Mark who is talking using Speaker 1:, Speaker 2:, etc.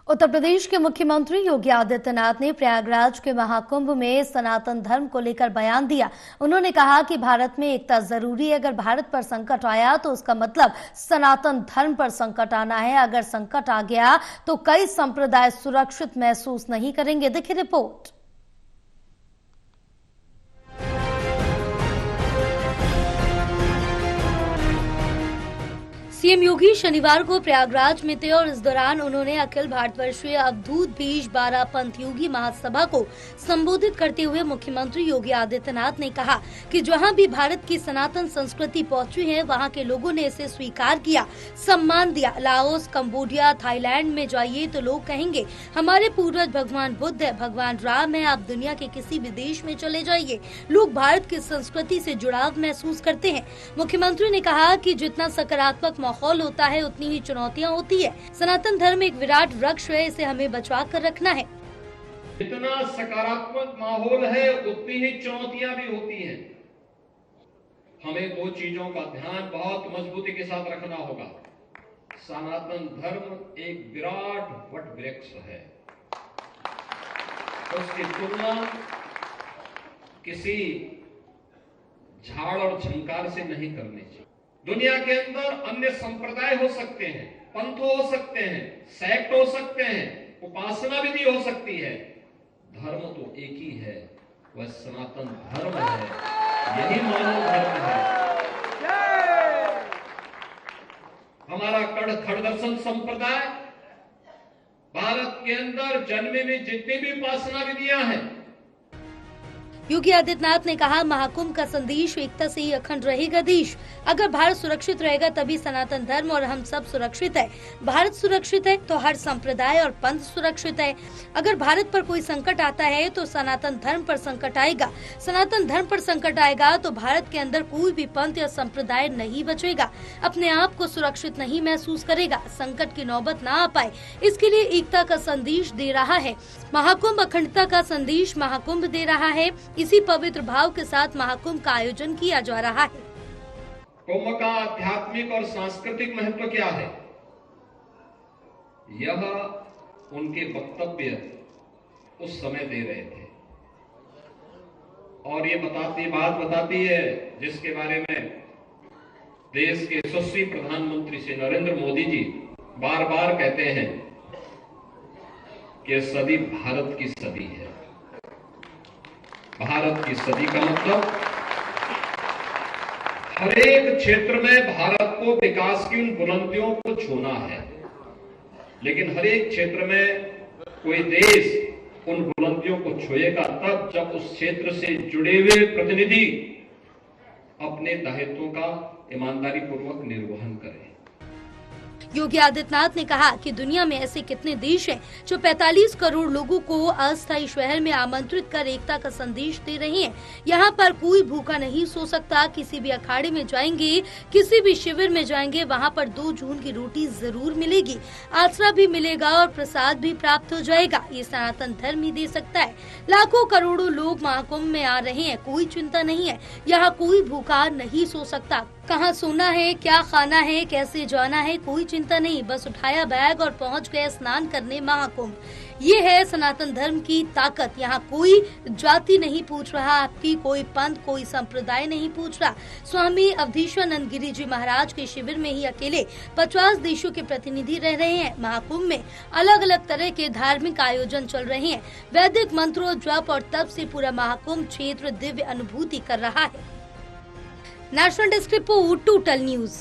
Speaker 1: उत्तर प्रदेश के मुख्यमंत्री योगी आदित्यनाथ ने प्रयागराज के महाकुंभ में सनातन धर्म को लेकर बयान दिया। उन्होंने कहा कि भारत में एकता जरूरी है। अगर भारत पर संकट आया तो उसका मतलब सनातन धर्म पर संकट आना है। अगर संकट आ गया तो कई संप्रदाय सुरक्षित महसूस नहीं करेंगे। देखिए रिपोर्ट। सीएम योगी शनिवार को प्रयागराज में थे और इस दौरान उन्होंने अखिल भारतवर्षीय अवधूत बीज 12 पंथ योगी महासभा को संबोधित करते हुए मुख्यमंत्री योगी आदित्यनाथ ने कहा कि जहां भी भारत की सनातन संस्कृति पहुंची है वहां के लोगों ने इसे स्वीकार किया, सम्मान दिया। लाओस, कंबोडिया, थाईलैंड में जाइए तो लोग कहेंगे हमारे पूर्वज भगवान बुद्ध है, भगवान राम है। आप दुनिया के किसी भी देश में चले जाइए, लोग भारत की संस्कृति से जुड़ाव महसूस करते हैं। मुख्यमंत्री ने कहा कि जितना सकारात्मक माहौल होता है उतनी ही चुनौतियां होती है। सनातन धर्म एक विराट वृक्ष है, इसे हमें बचा कर रखना है।
Speaker 2: जितना सकारात्मक माहौल है उतनी ही चुनौतियां भी होती हैं। हमें दो चीजों का ध्यान बहुत मजबूती के साथ रखना होगा। सनातन धर्म एक विराट वट वृक्ष है, उसकी तुलना किसी झाड़ और झंकार से नहीं करनी चाहिए। दुनिया के अंदर अन्य संप्रदाय हो सकते हैं, पंथ हो सकते हैं, सेक्ट हो सकते हैं, उपासना विधि हो सकती है, धर्म तो एक ही है, वह सनातन धर्म है। यही मानव धर्म है। हमारा खड़ दर्शन संप्रदाय भारत के अंदर जन्मे में जितनी भी उपासना विधियां हैं।
Speaker 1: योगी आदित्यनाथ ने कहा महाकुंभ का संदेश एकता से ही अखंड रहेगा देश। अगर भारत सुरक्षित रहेगा तभी सनातन धर्म और हम सब सुरक्षित है। भारत सुरक्षित है तो हर संप्रदाय और पंथ सुरक्षित है। अगर भारत पर कोई संकट आता है तो सनातन धर्म पर संकट आएगा। सनातन धर्म पर संकट आएगा तो भारत के अंदर कोई भी पंथ या संप्रदाय नहीं बचेगा, अपने आप को सुरक्षित नहीं महसूस करेगा, संकट की नौबत ना आ पाए। इसके लिए एकता का संदेश दे रहा है महाकुंभ, अखंडता का संदेश महाकुंभ दे रहा है। इसी पवित्र भाव के साथ महाकुंभ का आयोजन किया जा रहा है।
Speaker 2: कुंभ का आध्यात्मिक और सांस्कृतिक महत्व क्या है, यह उनके वक्तव्य उस समय दे रहे थे और ये बात बताती है जिसके बारे में देश के यशस्वी प्रधानमंत्री श्री नरेंद्र मोदी जी बार बार कहते हैं कि सदी भारत की सदी है। भारत की सदी का मतलब हर एक क्षेत्र में भारत को विकास की उन बुलंदियों को छूना है, लेकिन हर एक क्षेत्र में कोई देश उन बुलंदियों को छुएगा तब जब उस क्षेत्र से जुड़े हुए प्रतिनिधि अपने दायित्वों का ईमानदारी पूर्वक निर्वहन करें।
Speaker 1: योगी आदित्यनाथ ने कहा कि दुनिया में ऐसे कितने देश हैं जो 45 करोड़ लोगों को अस्थायी शहर में आमंत्रित कर एकता का संदेश दे रहे हैं। यहाँ पर कोई भूखा नहीं सो सकता। किसी भी अखाड़े में जाएंगे, किसी भी शिविर में जाएंगे, वहाँ पर 2 जून की रोटी जरूर मिलेगी, आसरा भी मिलेगा और प्रसाद भी प्राप्त हो जाएगा। ये सनातन धर्म ही दे सकता है। लाखों करोड़ों लोग महाकुंभ में आ रहे हैं, कोई चिंता नहीं है। यहाँ कोई भूखा नहीं सो सकता। कहाँ सोना है, क्या खाना है, कैसे जाना है, कोई चिंता नहीं। बस उठाया बैग और पहुँच गए स्नान करने महाकुंभ। ये है सनातन धर्म की ताकत। यहाँ कोई जाति नहीं पूछ रहा आपकी, कोई पंथ, कोई संप्रदाय नहीं पूछ रहा। स्वामी अवधेशानंद गिरी जी महाराज के शिविर में ही अकेले 50 देशों के प्रतिनिधि रह रहे हैं। महाकुंभ में अलग अलग तरह के धार्मिक आयोजन चल रहे हैं। वैदिक मंत्रों, जप और तप से पूरा महाकुंभ क्षेत्र दिव्य अनुभूति कर रहा है। National desk report, total news.